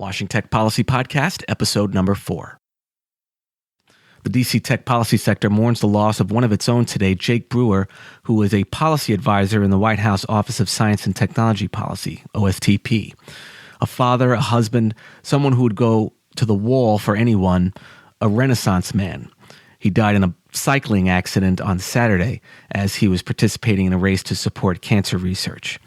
Washington Tech Policy Podcast, episode number 4. The D.C. tech policy sector mourns the loss of one of its own today, Jake Brewer, who was a policy advisor in the White House Office of Science and Technology Policy, OSTP. A father, a husband, someone who would go to the wall for anyone, a Renaissance man. He died in a cycling accident on Saturday as he was participating in a race to support cancer research.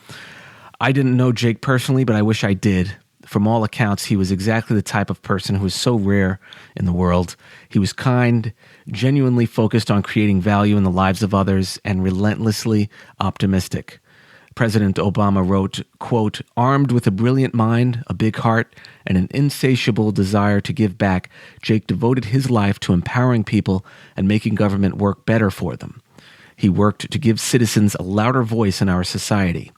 I didn't know Jake personally, but I wish I did. From all accounts, he was exactly the type of person who is so rare in the world. He was kind, genuinely focused on creating value in the lives of others, and relentlessly optimistic. President Obama wrote, quote, "Armed with a brilliant mind, a big heart, and an insatiable desire to give back, Jake devoted his life to empowering people and making government work better for them. He worked to give citizens a louder voice in our society.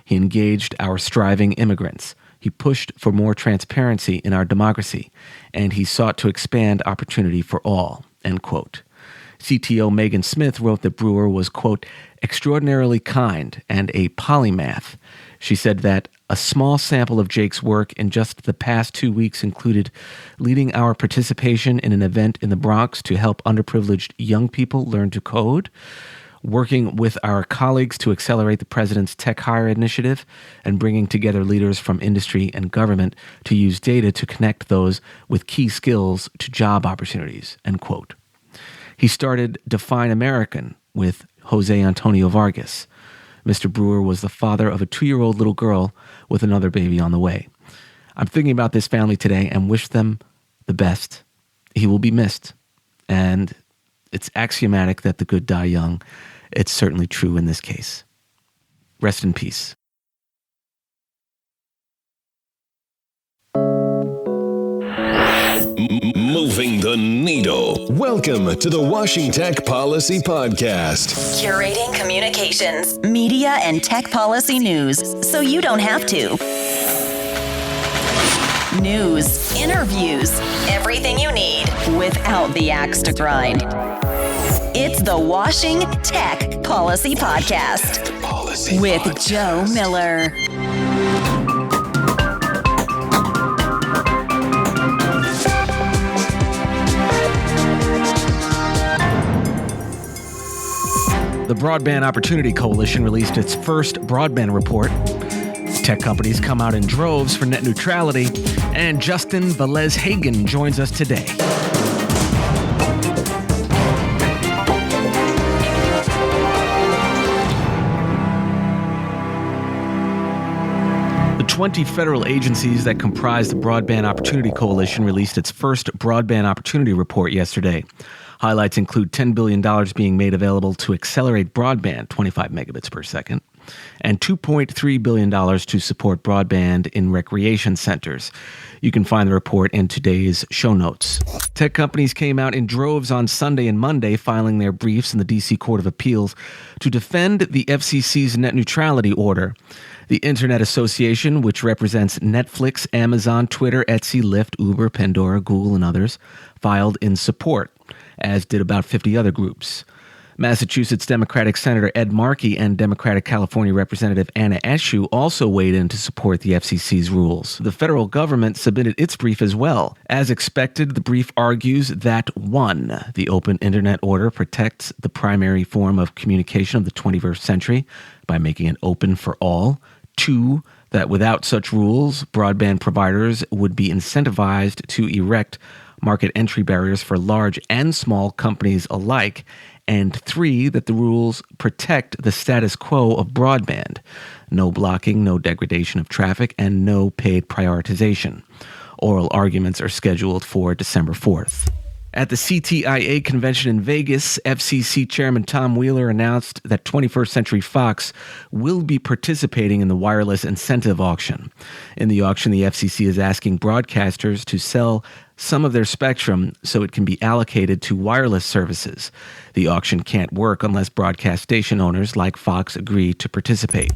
He engaged our striving immigrants. He pushed for more transparency in our democracy, and he sought to expand opportunity for all," end quote. CTO Megan Smith wrote that Brewer was, quote, "extraordinarily kind and a polymath." She said that a small sample of Jake's work in just the past 2 weeks included leading our participation in an event in the Bronx to help underprivileged young people learn to code, working with our colleagues to accelerate the president's Tech Hire initiative, and bringing together leaders from industry and government to use data to connect those with key skills to job opportunities, end quote. He started Define American with Jose Antonio Vargas. Mr. Brewer was the father of a 2-year-old little girl with another baby on the way. I'm thinking about this family today and wish them the best. He will be missed. And it's axiomatic that the good die young. It's certainly true in this case. Rest in peace. Moving the needle. Welcome to the Washington Tech Policy Podcast. Curating communications, media, and tech policy news so you don't have to. News, interviews, everything you need without the axe to grind. It's the Washington Tech Policy Podcast with Joe Miller. The Broadband Opportunity Coalition released its first broadband report. Tech companies come out in droves for net neutrality, and Justin Lez-Hagan joins us today. The 20 federal agencies that comprise the Broadband Opportunity Coalition released its first Broadband Opportunity Report yesterday. Highlights include $10 billion being made available to accelerate broadband, 25 megabits per second, and $2.3 billion to support broadband in recreation centers. You can find the report in today's show notes. Tech companies came out in droves on Sunday and Monday, filing their briefs in the D.C. Court of Appeals to defend the FCC's net neutrality order. The Internet Association, which represents Netflix, Amazon, Twitter, Etsy, Lyft, Uber, Pandora, Google, and others, filed in support, as did about 50 other groups. Massachusetts Democratic Senator Ed Markey and Democratic California Representative Anna Eshoo also weighed in to support the FCC's rules. The federal government submitted its brief as well. As expected, the brief argues that 1, the open internet order protects the primary form of communication of the 21st century by making it open for all. 2, that without such rules, broadband providers would be incentivized to erect market entry barriers for large and small companies alike, and 3, that the rules protect the status quo of broadband, no blocking, no degradation of traffic, and no paid prioritization. Oral arguments are scheduled for December 4th. At the CTIA convention in Vegas, FCC Chairman Tom Wheeler announced that 21st Century Fox will be participating in the wireless incentive auction. In the auction, the FCC is asking broadcasters to sell some of their spectrum so it can be allocated to wireless services. The auction can't work unless broadcast station owners like Fox agree to participate.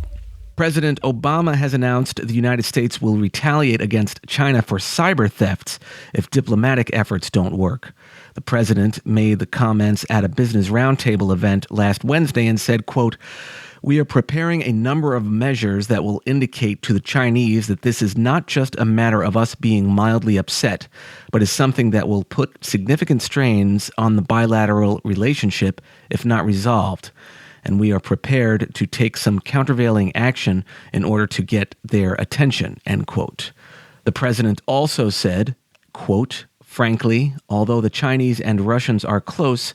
President Obama has announced the United States will retaliate against China for cyber thefts if diplomatic efforts don't work. The president made the comments at a business roundtable event last Wednesday and said, quote, We are preparing a number of measures that will indicate to the Chinese that this is not just a matter of us being mildly upset, but is something that will put significant strains on the bilateral relationship if not resolved. And we are prepared to take some countervailing action in order to get their attention, end quote. The president also said, quote, frankly, although the Chinese and Russians are close,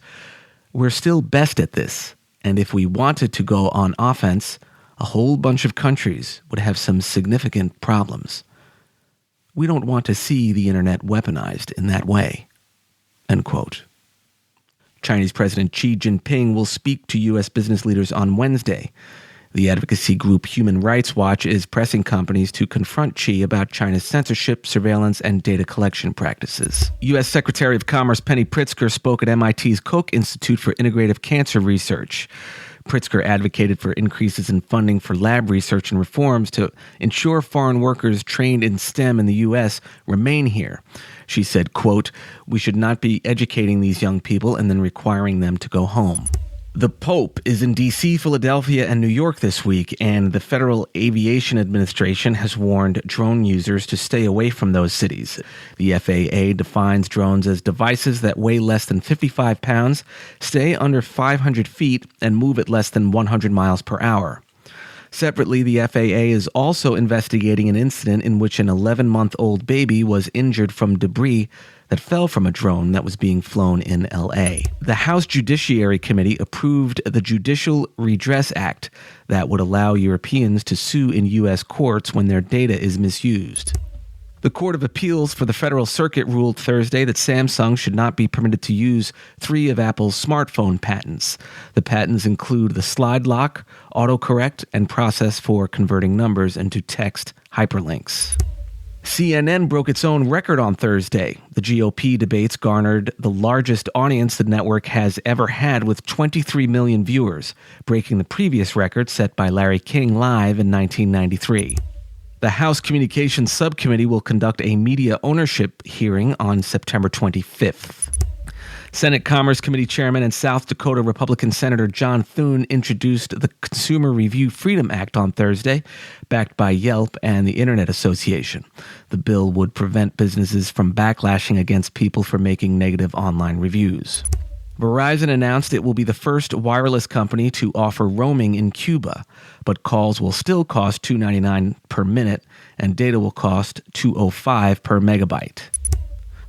we're still best at this. And if we wanted to go on offense, a whole bunch of countries would have some significant problems. We don't want to see the internet weaponized in that way, end quote. Chinese President Xi Jinping will speak to U.S. business leaders on Wednesday. The advocacy group Human Rights Watch is pressing companies to confront Xi about China's censorship, surveillance, and data collection practices. U.S. Secretary of Commerce Penny Pritzker spoke at MIT's Koch Institute for Integrative Cancer Research. Pritzker advocated for increases in funding for lab research and reforms to ensure foreign workers trained in STEM in the U.S. remain here. She said, quote, we should not be educating these young people and then requiring them to go home. The Pope is in D.C., Philadelphia, and New York this week, and the Federal Aviation Administration has warned drone users to stay away from those cities. The FAA defines drones as devices that weigh less than 55 pounds, stay under 500 feet, and move at less than 100 miles per hour. Separately, the FAA is also investigating an incident in which an 11-month-old baby was injured from debris that fell from a drone that was being flown in L.A. The House Judiciary Committee approved the Judicial Redress Act that would allow Europeans to sue in U.S. courts when their data is misused. The Court of Appeals for the Federal Circuit ruled Thursday that Samsung should not be permitted to use 3 of Apple's smartphone patents. The patents include the slide lock, autocorrect, and process for converting numbers into text hyperlinks. CNN broke its own record on Thursday. The GOP debates garnered the largest audience the network has ever had, with 23 million viewers, breaking the previous record set by Larry King Live in 1993. The House Communications Subcommittee will conduct a media ownership hearing on September 25th. Senate Commerce Committee Chairman and South Dakota Republican Senator John Thune introduced the Consumer Review Freedom Act on Thursday, backed by Yelp and the Internet Association. The bill would prevent businesses from backlashing against people for making negative online reviews. Verizon announced it will be the first wireless company to offer roaming in Cuba, but calls will still cost $2.99 per minute and data will cost $2.05 per megabyte.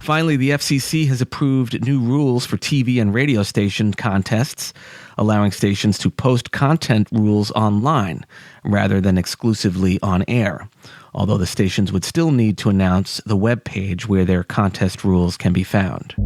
Finally, the FCC has approved new rules for TV and radio station contests, allowing stations to post content rules online rather than exclusively on air, although the stations would still need to announce the web page where their contest rules can be found.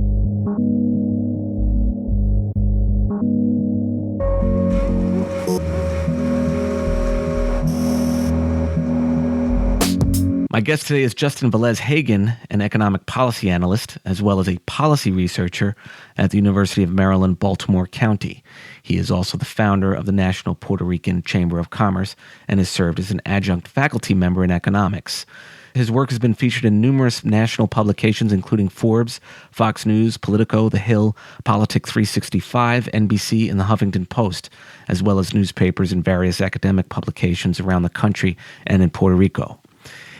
My guest today is Justin Lez-Hagan, an economic policy analyst, as well as a policy researcher at the University of Maryland-Baltimore County. He is also the founder of the National Puerto Rican Chamber of Commerce and has served as an adjunct faculty member in economics. His work has been featured in numerous national publications, including Forbes, Fox News, Politico, The Hill, Politics 365, NBC, and the Huffington Post, as well as newspapers and various academic publications around the country and in Puerto Rico.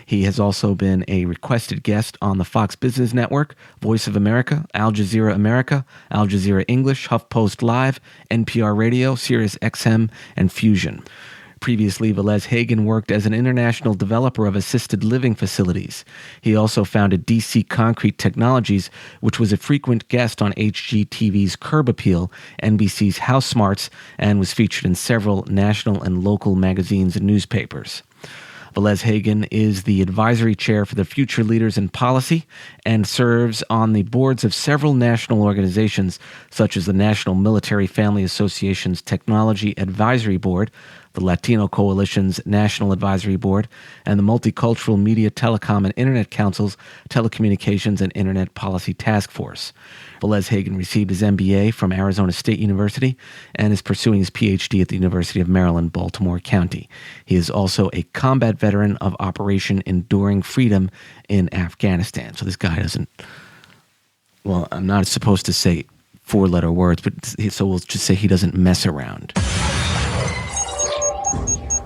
He has also been a requested guest on the Fox Business Network, Voice of America, Al Jazeera America, Al Jazeera English, HuffPost Live, NPR Radio, Sirius XM, and Fusion. Previously, Lez-Hagan worked as an international developer of assisted living facilities. He also founded DC Concrete Technologies, which was a frequent guest on HGTV's Curb Appeal, NBC's House Smarts, and was featured in several national and local magazines and newspapers. Lez-Hagan is the advisory chair for the Future Leaders in Policy and serves on the boards of several national organizations, such as the National Military Family Association's Technology Advisory Board, the Latino Coalition's National Advisory Board, and the Multicultural Media, Telecom, and Internet Council's Telecommunications and Internet Policy Task Force. Lez-Hagan received his MBA from Arizona State University and is pursuing his PhD at the University of Maryland-Baltimore County. He is also a combat veteran of Operation Enduring Freedom in Afghanistan. So this guy doesn't, well, I'm not supposed to say 4-letter words, but so we'll just say he doesn't mess around.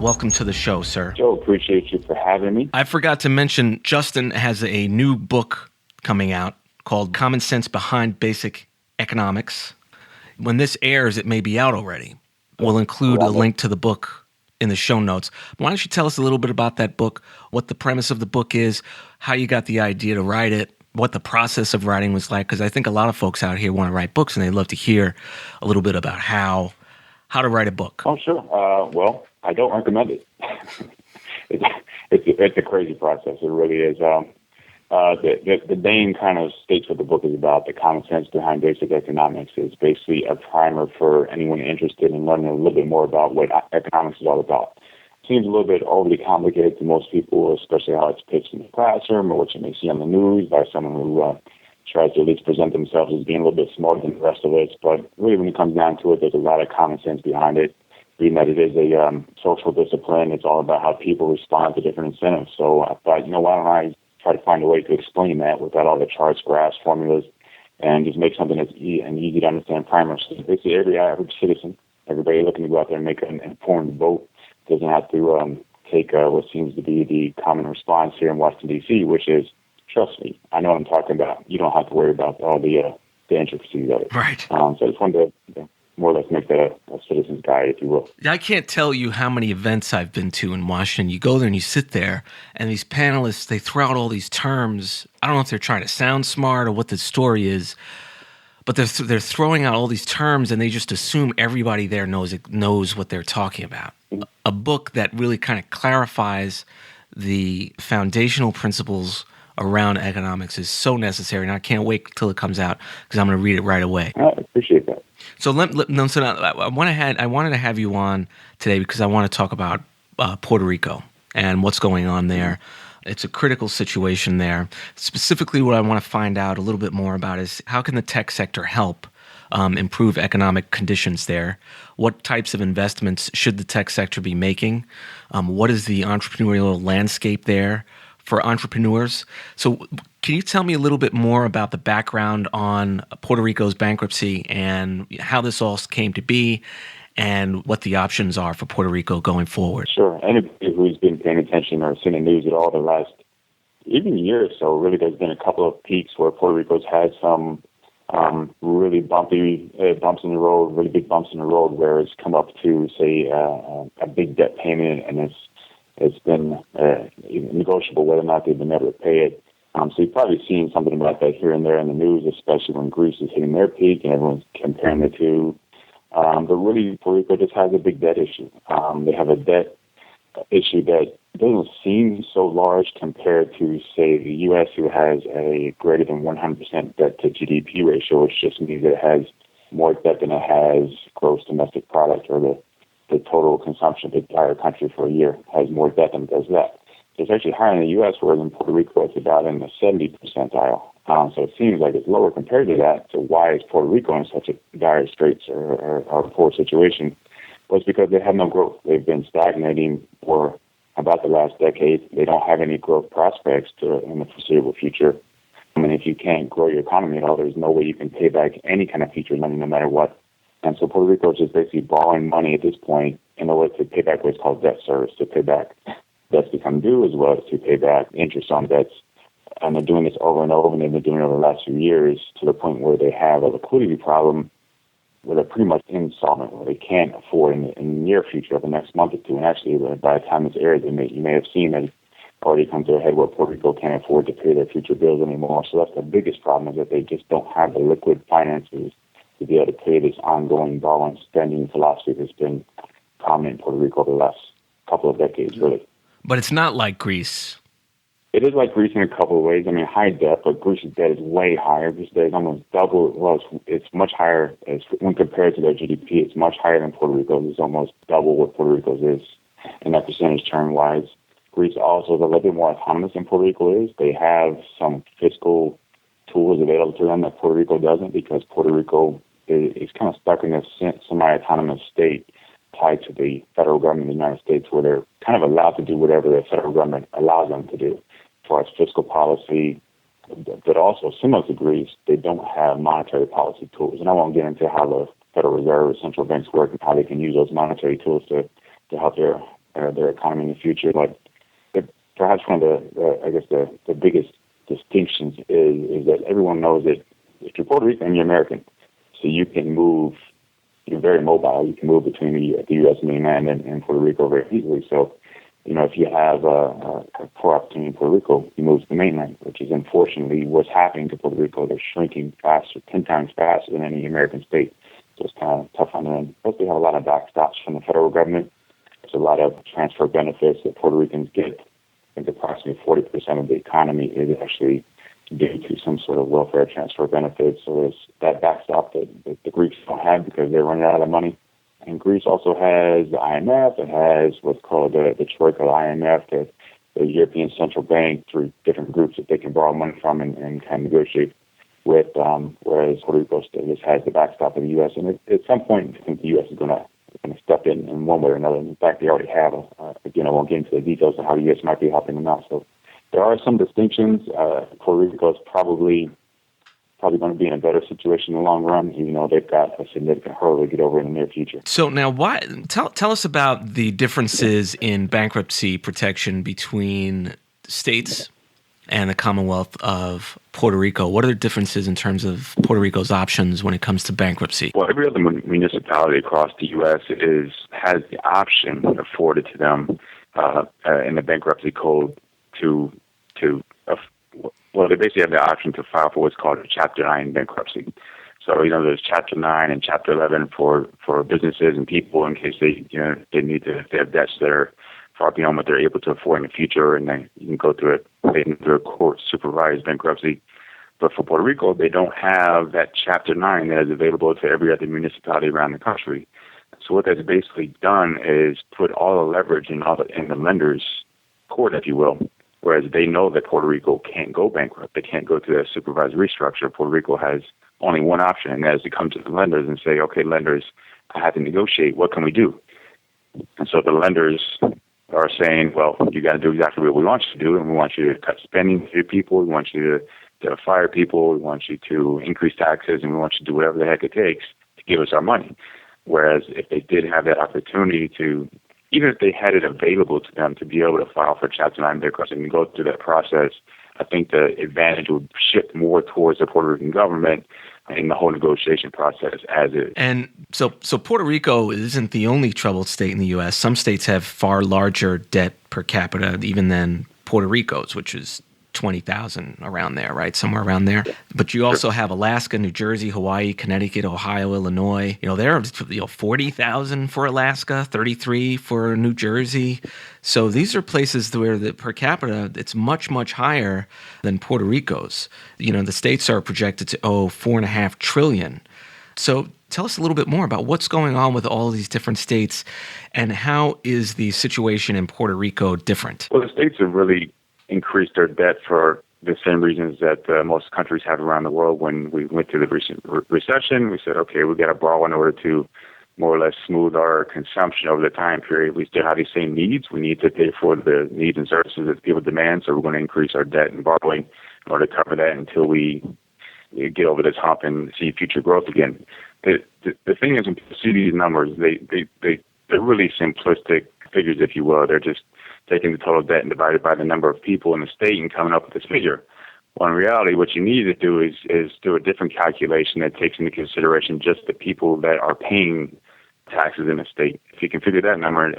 welcome to the show, sir. Joe, appreciate you for having me. I forgot to mention, Justin has a new book coming out called Common Sense Behind Basic Economics. When this airs, it may be out already. We'll include a link to the book in the show notes. Why don't you tell us a little bit about that book, what the premise of the book is, how you got the idea to write it, what the process of writing was like, because I think a lot of folks out here want to write books and they'd love to hear a little bit about how to write a book. Oh, sure. Well, I don't recommend it. It's a crazy process. It really is. The name kind of states what the book is about. The common sense behind basic economics is basically a primer for anyone interested in learning a little bit more about what economics is all about. It seems a little bit overly complicated to most people, especially how it's pitched in the classroom or what you may see on the news by someone who tries to at least present themselves as being a little bit smarter than the rest of us. But really, when it comes down to it, there's a lot of common sense behind it. Being that it is a social discipline, it's all about how people respond to different incentives. So I thought, why don't I try to find a way to explain that without all the charts, graphs, formulas, and just make something that's an easy to understand primer. So basically, every average citizen, everybody looking to go out there and make an informed vote, doesn't have to take what seems to be the common response here in Washington, D.C., which is, trust me, I know what I'm talking about. You don't have to worry about all the intricacies of it. Right. So I just wanted to more or less make that a citizen's guide, if you will. I can't tell you how many events I've been to in Washington. You go there and you sit there, and these panelists, they throw out all these terms. I don't know if they're trying to sound smart or what the story is, but they're throwing out all these terms, and they just assume everybody there knows what they're talking about. Mm-hmm. A book that really kind of clarifies the foundational principles around economics is so necessary, and I can't wait till it comes out because I'm going to read it right away. I appreciate that. So I wanted to have you on today because I want to talk about Puerto Rico and what's going on there. It's a critical situation there. Specifically, what I want to find out a little bit more about is how can the tech sector help improve economic conditions there? What types of investments should the tech sector be making? What is the entrepreneurial landscape there for entrepreneurs? So can you tell me a little bit more about the background on Puerto Rico's bankruptcy and how this all came to be and what the options are for Puerto Rico going forward? Sure. Anybody who's been paying attention or seen the news at all the last even year or so, really there's been a couple of peaks where Puerto Rico's had some really bumpy bumps in the road, really big bumps in the road where it's come up to, say, a big debt payment, and it's been negotiable whether or not they've been able to pay it. So you've probably seen something about that here and there in the news, especially when Greece is hitting their peak and everyone's comparing the two. But really, Puerto Rico just has a big debt issue. They have a debt issue that doesn't seem so large compared to, say, the U.S., who has a greater than 100% debt to GDP ratio, which just means that it has more debt than it has gross domestic product, or the total consumption of the entire country for a year has more debt than it does that. So it's actually higher in the U.S., whereas in Puerto Rico it's about in the 70th percentile. So it seems like it's lower compared to that. So why is Puerto Rico in such a dire straits or poor situation? Well, it's because they have no growth. They've been stagnating for about the last decade. They don't have any growth prospects in the foreseeable future. I mean, if you can't grow your economy at all, there's no way you can pay back any kind of future money, no matter what. And so Puerto Rico is just basically borrowing money at this point in order to pay back what's called debt service, to pay back debts become due, as well as to pay back interest on debts. And they're doing this over and over, and they've been doing it over the last few years to the point where they have a liquidity problem where they're pretty much insolvent, where they can't afford in the near future of the next month or two. And actually, by the time it's aired, you may have seen that it's already come to a head where Puerto Rico can't afford to pay their future bills anymore. So that's the biggest problem, is that they just don't have the liquid finances to be able to pay this ongoing borrowing spending philosophy that's been prominent in Puerto Rico over the last couple of decades, really. But it's not like Greece. It is like Greece in a couple of ways. I mean, high debt, but Greece's debt is way higher. Greece's debt is almost double. Well, it's much higher when compared to their GDP. It's much higher than Puerto Rico's. It's almost double what Puerto Rico's is in that percentage term-wise. Greece also is a little bit more autonomous than Puerto Rico is. They have some fiscal tools available to them that Puerto Rico doesn't, because Puerto Rico is kind of stuck in a semi-autonomous state tied to the federal government of the United States, where they're kind of allowed to do whatever the federal government allows them to do as far as fiscal policy. But also, similar to Greece, they don't have monetary policy tools. And I won't get into how the Federal Reserve or central banks work and how they can use those monetary tools to help their their economy in the future. But perhaps one of the biggest distinctions is that everyone knows that if you're Puerto Rican, you're American, so you can move. You're very mobile. You can move between the U.S. mainland and Puerto Rico very easily. So, if you have a poor opportunity in Puerto Rico, you move to the mainland, which is unfortunately what's happening to Puerto Rico. They're shrinking faster, 10 times faster than any American state. So it's kind of tough on them. Plus, they have a lot of backstops from the federal government. There's a lot of transfer benefits that Puerto Ricans get. I think approximately 40% of the economy is actually due to some sort of welfare transfer benefits. So there's that backstop that the Greeks don't have because they're running out of money. And Greece also has the IMF. It has what's called the Troika, the IMF, the European Central Bank, through different groups that they can borrow money from and kind of negotiate with, whereas Puerto Rico still just has the backstop of the U.S. And at some point, I think the U.S. is going to step in one way or another. In fact, they already have. Again, I won't get into the details of how the U.S. might be helping them out. So there are some distinctions. Puerto Rico is probably going to be in a better situation in the long run, even though they've got a significant hurdle to get over in the near future. So now, tell us about the differences in bankruptcy protection between states and the Commonwealth of Puerto Rico. What are the differences in terms of Puerto Rico's options when it comes to bankruptcy? Well, every other municipality across the U.S. has the option afforded to them in the bankruptcy code they basically have the option to file for what's called a Chapter 9 bankruptcy. So, there's Chapter 9 and Chapter 11 for businesses and people in case they have debts that are far beyond what they're able to afford in the future, and then you can go through a court-supervised bankruptcy. But for Puerto Rico, they don't have that Chapter 9 that is available to every other municipality around the country. So what that's basically done is put all the leverage in the lender's court, if you will, whereas they know that Puerto Rico can't go bankrupt. They can't go through that supervised restructure. Puerto Rico has only one option, and that is to come to the lenders and say, okay, lenders, I have to negotiate. What can we do? And so the lenders are saying, well, you got to do exactly what we want you to do, and we want you to cut spending for your people. We want you to fire people. We want you to increase taxes, and we want you to do whatever the heck it takes to give us our money. Whereas if they did have that opportunity to, even if they had it available to them to be able to file for Chapter 9 bankruptcy and go through that process, I think the advantage would shift more towards the Puerto Rican government in the whole negotiation process as is. And so Puerto Rico isn't the only troubled state in the U.S. Some states have far larger debt per capita even than Puerto Rico's, which is 20,000 around there, right? Somewhere around there. But you also have Alaska, New Jersey, Hawaii, Connecticut, Ohio, Illinois. There are 40,000 for Alaska, 33 for New Jersey. So these are places where the per capita, it's much, much higher than Puerto Rico's. The states are projected to owe $4.5 trillion. So tell us a little bit more about what's going on with all of these different states and how is the situation in Puerto Rico different? Well, the states have really increased their debt for the same reasons that most countries have around the world. When we went through the recent recession, we said, okay, we got to borrow in order to more or less smooth our consumption over the time period. We still have these same needs. We need to pay for the needs and services that people demand, so we're going to increase our debt and borrowing in order to cover that until we get over this hump and see future growth again. The thing is, when people see these numbers, they're really simplistic figures, if you will. They're just taking the total debt and divided by the number of people in the state and coming up with this figure. Well, in reality, what you need to do is do a different calculation that takes into consideration just the people that are paying taxes in the state. If you can figure that number,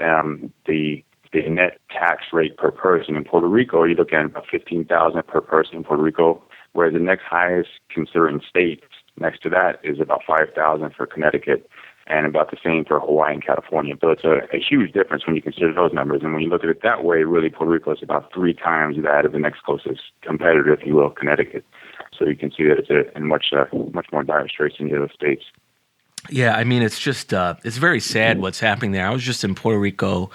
the net tax rate per person in Puerto Rico, you look at about $15,000 per person in Puerto Rico, whereas the next highest considering state next to that is about $5,000 for Connecticut, and about the same for Hawaii and California. So it's a huge difference when you consider those numbers. And when you look at it that way, really Puerto Rico is about 3 times that of the next closest competitor, if you will, Connecticut. So you can see that it's in much more dire straits than the other states. Yeah, I mean, it's just it's very sad what's happening there. I was just in Puerto Rico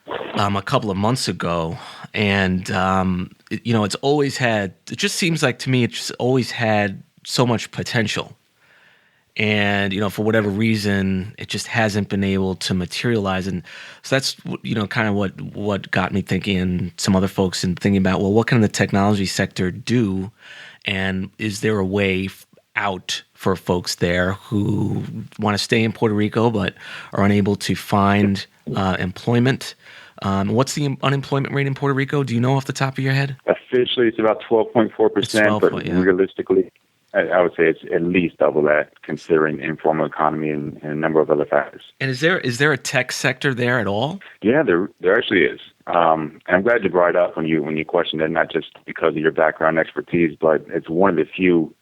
a couple of months ago, and it just seems like to me it's just always had so much potential. And, for whatever reason, it just hasn't been able to materialize. And so that's, kind of what got me thinking, and some other folks, and thinking about, well, what can the technology sector do? And is there a way out for folks there who want to stay in Puerto Rico but are unable to find employment. What's the unemployment rate in Puerto Rico? Do you know off the top of your head? Officially, it's about 12.4%, but realistically, I would say it's at least double that, considering the informal economy and a number of other factors. And is there a tech sector there at all? Yeah, there actually is. And I'm glad you brought it up when you questioned it, not just because of your background expertise, but it's one of the few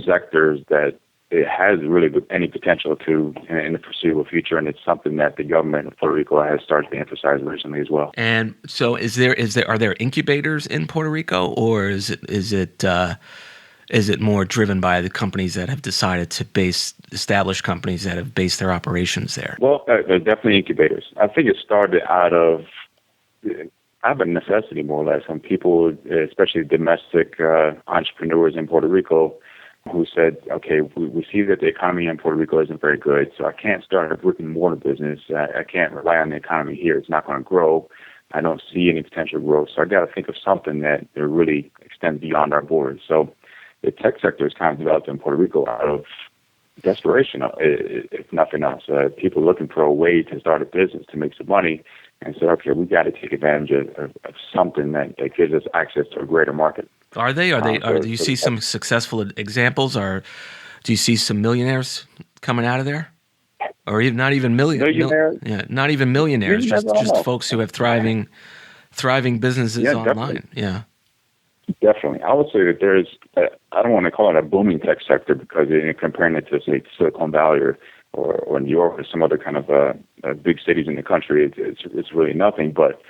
sectors that it has really any potential to in the foreseeable future, and it's something that the government of Puerto Rico has started to emphasize recently as well. And so, are there incubators in Puerto Rico, or is it more driven by the companies that have decided to established companies that have based their operations there? Well, there's definitely incubators. I think it started out of a necessity, more or less, on people, especially domestic entrepreneurs in Puerto Rico, who said, okay, we see that the economy in Puerto Rico isn't very good, so I can't start a brick-and-mortar business. I can't rely on the economy here. It's not going to grow. I don't see any potential growth, so I got to think of something that really extends beyond our borders. So the tech sector is kind of developed in Puerto Rico out of desperation, if nothing else. People looking for a way to start a business to make some money, and said, okay, we got to take advantage of something that gives us access to a greater market. Do you see some successful examples, or do you see some millionaires coming out of there? Or even not even millionaires? Not even millionaires, just folks who have thriving businesses online. Definitely. Yeah. Definitely. I would say that there's, I don't want to call it a booming tech sector, because comparing it to, say, Silicon Valley or New York or some other kind of big cities in the country, it's really nothing. But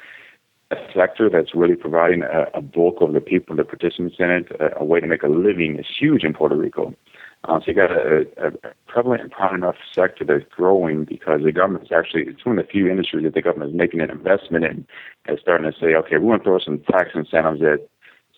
a sector that's really providing a bulk of the people, the participants in it, a way to make a living is huge in Puerto Rico. So you got a prevalent and prominent enough sector that's growing, because the government's it's one of the few industries that the government is making an investment in, and starting to say, okay, we want to throw some tax incentives at,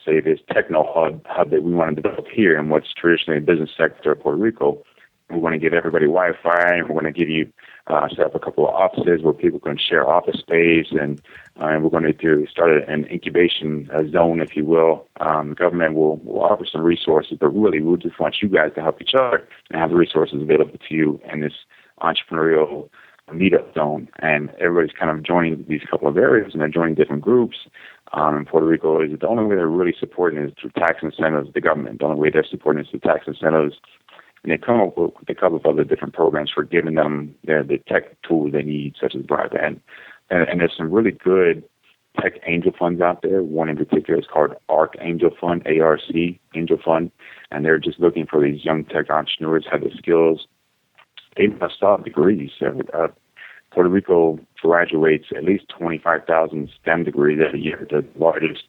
say, this techno hub that we want to develop here in what's traditionally a business sector of Puerto Rico. We want to give everybody Wi-Fi, and we're going to give you set up a couple of offices where people can share office space, and we're going to start an incubation zone, if you will. The government will offer some resources, but really we just want you guys to help each other and have the resources available to you in this entrepreneurial meetup zone. And everybody's kind of joining these couple of areas, and they're joining different groups. In Puerto Rico, is the only way they're really supporting is through tax incentives. The government, the only way they're supporting is through tax incentives. And they come up with a couple of other different programs for giving them the tech tools they need, such as broadband. And there's some really good tech angel funds out there. One in particular is called ARC Angel Fund, ARC Angel Fund. And they're just looking for these young tech entrepreneurs who have the skills. They must have degrees. Puerto Rico graduates at least 25,000 STEM degrees every year, the largest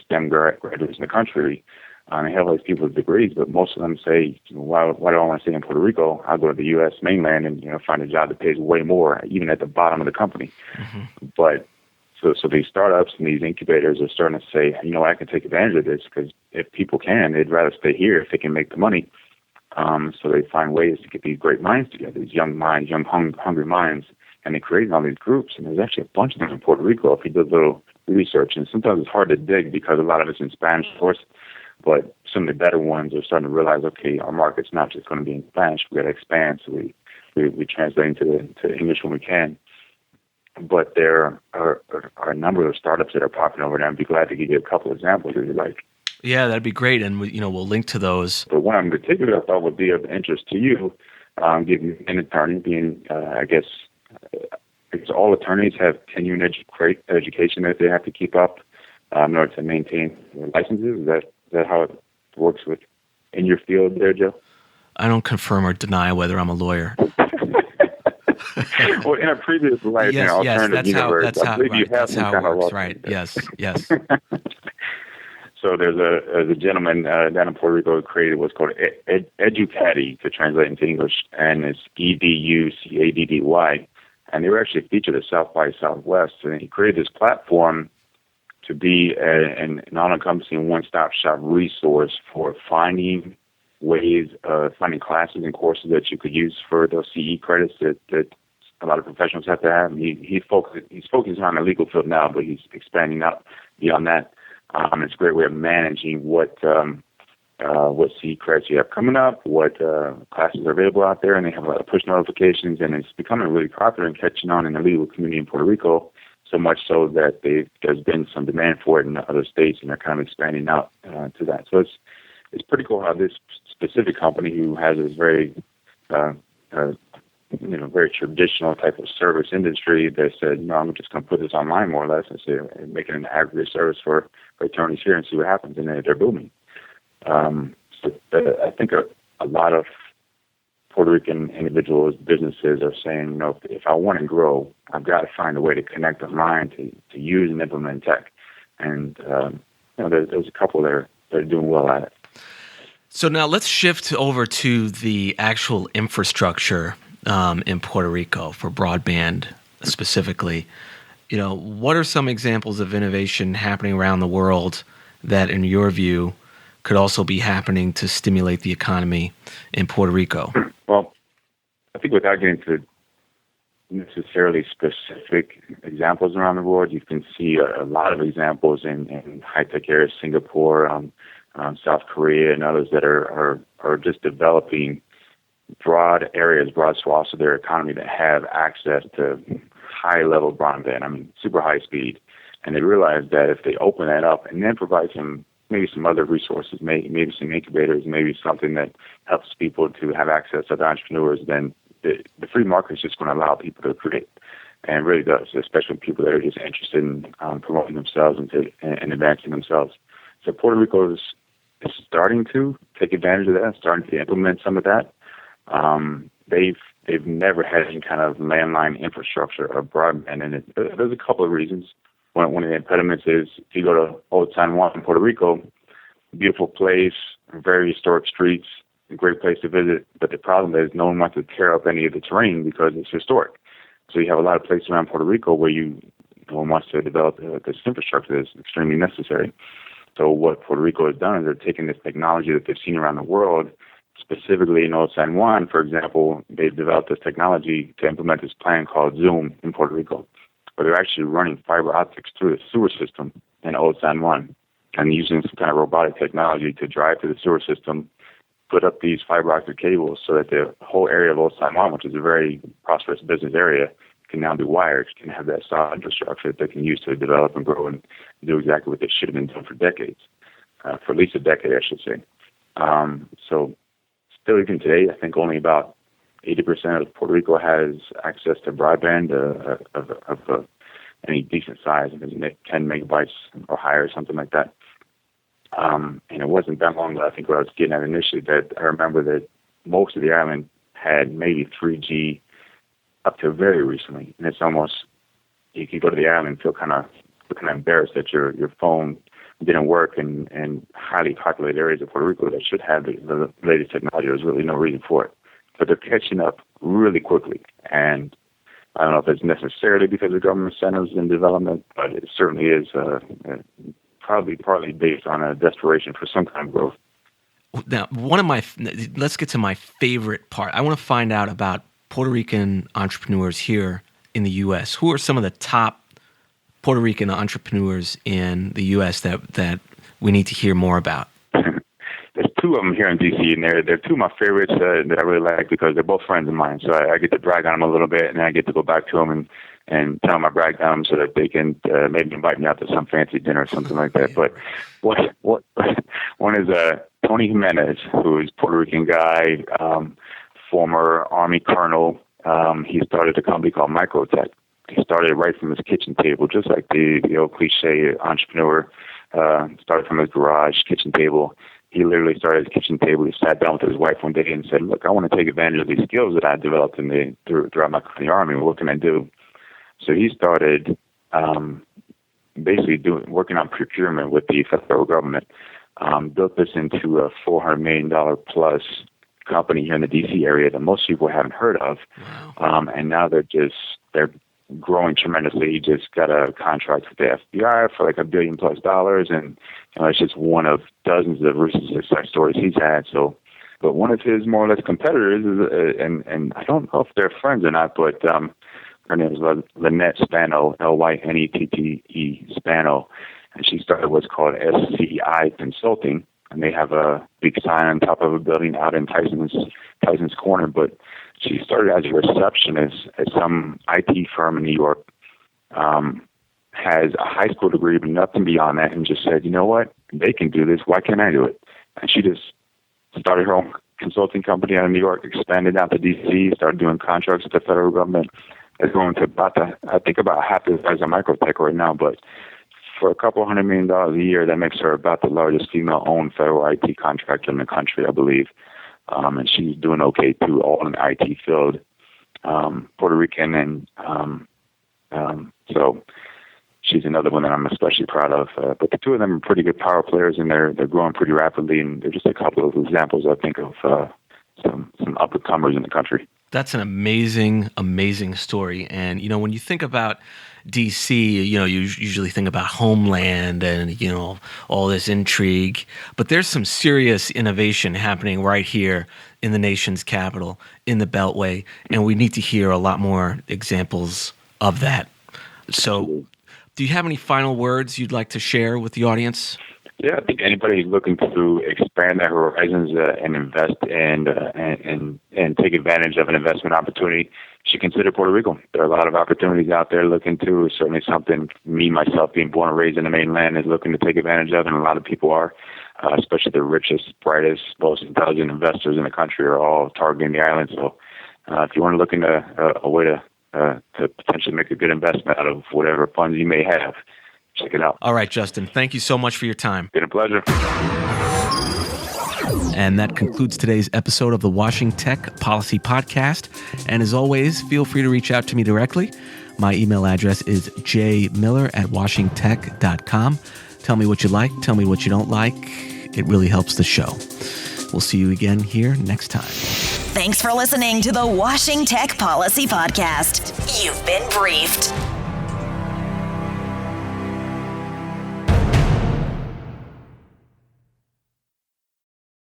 STEM graduates in the country. They have all these people with degrees, but most of them say, why do I want to stay in Puerto Rico? I'll go to the U.S. mainland and find a job that pays way more, even at the bottom of the company. Mm-hmm. But so these startups and these incubators are starting to say, I can take advantage of this, because if people can, they'd rather stay here if they can make the money. So they find ways to get these great minds together, these young minds, hungry minds, and they create all these groups. And there's actually a bunch of them in Puerto Rico if you do a little research. And sometimes it's hard to dig because a lot of it's in Spanish, of course. But some of the better ones are starting to realize, okay, our market's not just going to be in Spanish. We got to expand, so we translate into English when we can. But there are a number of startups that are popping over there. I'd be glad to give you a couple examples if you like. Yeah, that'd be great, and we'll link to those. But one in particular I thought would be of interest to you, given an attorney, being I guess all attorneys have continuing education that they have to keep up in order to maintain their licenses. Is that how it works in your field there, Joe? I don't confirm or deny whether I'm a lawyer. Well, in a previous life, alternative universe, I believe you have some kind of law. Right. Yes. So there's a gentleman down in Puerto Rico who created what's called Educaddy, to translate into English, and it's EDUCADDY. And they were actually featured at South by Southwest, and he created this platform to be an all-encompassing one-stop shop resource for finding ways of finding classes and courses that you could use for those CE credits that a lot of professionals have to have. He's focusing on the legal field now, but he's expanding out beyond that. It's a great way of managing what what C credits you have coming up, what classes are available out there, and they have a lot of push notifications, and it's becoming really popular and catching on in the legal community in Puerto Rico, so much so that there's been some demand for it in other states, and they're kind of expanding out to that. So it's pretty cool how this specific company, who has this very very traditional type of service industry, they said, I'm just going to put this online more or less and say, make it an aggregate service for attorneys here and see what happens, and they're booming. So I think a lot of Puerto Rican individuals, businesses are saying, if I want to grow, I've got to find a way to connect online to use and implement tech. And there's a couple that are doing well at it. So now let's shift over to the actual infrastructure in Puerto Rico for broadband specifically. What are some examples of innovation happening around the world that, in your view, could also be happening to stimulate the economy in Puerto Rico? Well, I think without getting to necessarily specific examples around the world, you can see a lot of examples in high-tech areas, Singapore, South Korea, and others that are just developing broad swaths of their economy that have access to high-level broadband, super high speed. And they realize that if they open that up and then provide maybe some other resources, maybe some incubators, maybe something that helps people to have access to the entrepreneurs, then the free market is just going to allow people to create. And it really does, especially people that are just interested in promoting themselves and advancing themselves. So Puerto Rico is starting to take advantage of that, starting to implement some of that. They've never had any kind of landline infrastructure or broadband, and there's a couple of reasons. One of the impediments is if you go to Old San Juan in Puerto Rico, beautiful place, very historic streets, a great place to visit, but the problem is no one wants to tear up any of the terrain because it's historic. So you have a lot of places around Puerto Rico where no one wants to develop this infrastructure that's extremely necessary. So what Puerto Rico has done is they're taking this technology that they've seen around the world, specifically in Old San Juan, for example, they've developed this technology to implement this plan called Zoom in Puerto Rico, where they're actually running fiber optics through the sewer system in Old San Juan and using some kind of robotic technology to drive to the sewer system, put up these fiber optic cables so that the whole area of Old San Juan, which is a very prosperous business area, can now be wired, can have that solid infrastructure that they can use to develop and grow and do exactly what they should have been doing for decades, for at least a decade, I should say. So still even today, I think only about 80% of Puerto Rico has access to broadband of any decent size, 10 megabytes or higher, something like that. And it wasn't that long ago, I think, where I was getting at initially, that I remember that most of the island had maybe 3G up to very recently. And it's almost, you could go to the island and feel kind of embarrassed that your phone didn't work in highly populated areas of Puerto Rico that should have the latest technology. There's really no reason for it. But they're catching up really quickly. And I don't know if it's necessarily because of government incentives and development, but it certainly is probably partly based on a desperation for some kind of growth. Now, let's get to my favorite part. I want to find out about Puerto Rican entrepreneurs here in the U.S. Who are some of the top Puerto Rican entrepreneurs in the U.S. that we need to hear more about? There's two of them here in D.C., and they're two of my favorites that I really like because they're both friends of mine. So I get to brag on them a little bit, and then I get to go back to them and tell them I bragged on them so that they can maybe invite me out to some fancy dinner or something like that. But one is Tony Jimenez, who is a Puerto Rican guy, former Army colonel. He started a company called Microtech. He started right from his kitchen table, just like the old cliche entrepreneur started from his garage kitchen table. He literally started his kitchen table. He sat down with his wife one day and said, "Look, I want to take advantage of these skills that I developed throughout my Army. What can I do?" So he started basically working on procurement with the federal government. Built this into a $400 million plus company here in the D.C. area that most people haven't heard of. Wow. And now they're growing tremendously. He just got a contract with the FBI for like $1 billion plus, and it's just one of dozens of recent success stories he's had. So, but one of his more or less competitors is, and I don't know if they're friends or not, but her name is Lynette Spano, Lynnette Spano, and she started what's called SCI Consulting, and they have a big sign on top of a building out in Tyson's Corner. But she started as a receptionist at some IT firm in New York, has a high school degree, but nothing beyond that, and just said, you know what, they can do this, why can't I do it? And she just started her own consulting company out of New York, expanded out to D.C., started doing contracts with the federal government. It's going to about half the size of Microtech right now, but for a couple $100 million a year, that makes her about the largest female-owned federal IT contractor in the country, I believe. And she's doing okay too, all in the IT field, Puerto Rican, and so she's another one that I'm especially proud of. But the two of them are pretty good power players, and they're growing pretty rapidly. And they're just a couple of examples, I think, of some up-and-comers in the country. That's an amazing, amazing story. And, when you think about D.C., you usually think about Homeland and, all this intrigue. But there's some serious innovation happening right here in the nation's capital, in the Beltway. And we need to hear a lot more examples of that. So do you have any final words you'd like to share with the audience? Yeah, I think anybody looking to expand their horizons and invest and take advantage of an investment opportunity should consider Puerto Rico. There are a lot of opportunities out there looking to. It's certainly something me, myself, being born and raised in the mainland, is looking to take advantage of, and a lot of people are, especially the richest, brightest, most intelligent investors in the country are all targeting the island. So if you want to look into a way to potentially make a good investment out of whatever funds you may have, check it out. All right, Justin. Thank you so much for your time. Been a pleasure. And that concludes today's episode of the Washing Tech Policy Podcast. And as always, feel free to reach out to me directly. My email address is jmiller@washingtech.com. Tell me what you like. Tell me what you don't like. It really helps the show. We'll see you again here next time. Thanks for listening to the Washing Tech Policy Podcast. You've been briefed.